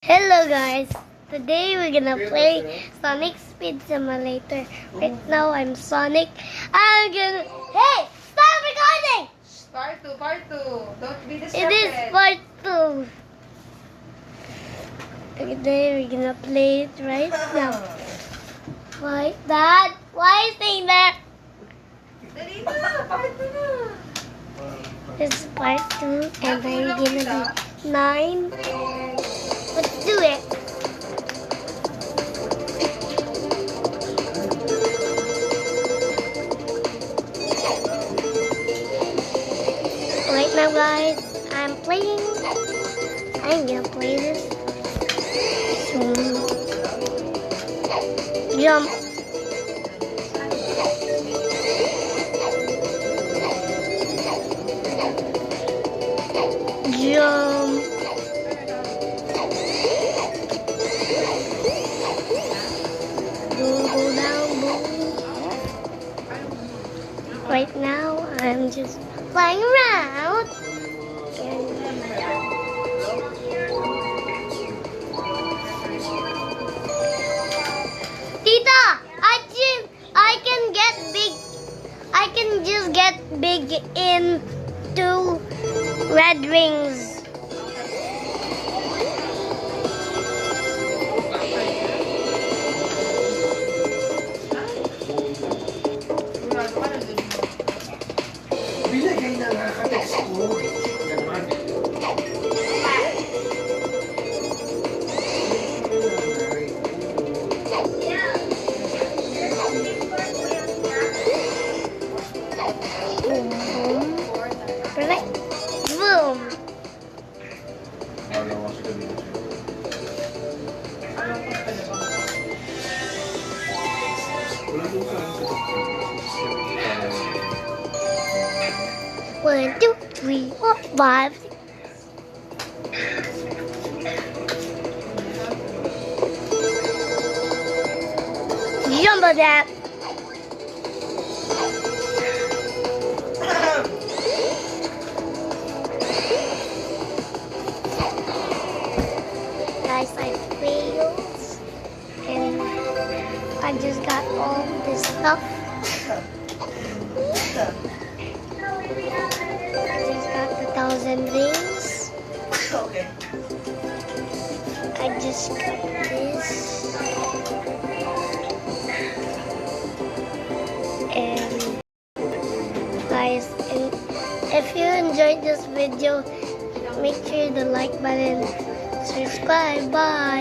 Hello guys, today we're gonna play Sonic Speed Simulator. Right now I'm Sonic. Hey! Stop recording! Part 2. Don't be It distracted. is part 2. Today we're gonna play it right now. Why? Dad? Why is saying that? Dali na, part 2 na. This is part 2 and I'm gonna be 9. Let's do it. Right now guys, I'm gonna play this. So, jump. Jump. Go down, boom. Right now, I'm just flying around. Tita, I can get big. I can just get big into red rings. Binigay na nga ka-text ko. Ganun. Boom, boom. Right? Boom. One, two, three, four, five. Jump on that. Guys, I failed. And I just got all this stuff. I just got the 1,000 rings. Okay. I just got this. And guys, and if you enjoyed this video, make sure to like button, subscribe, bye.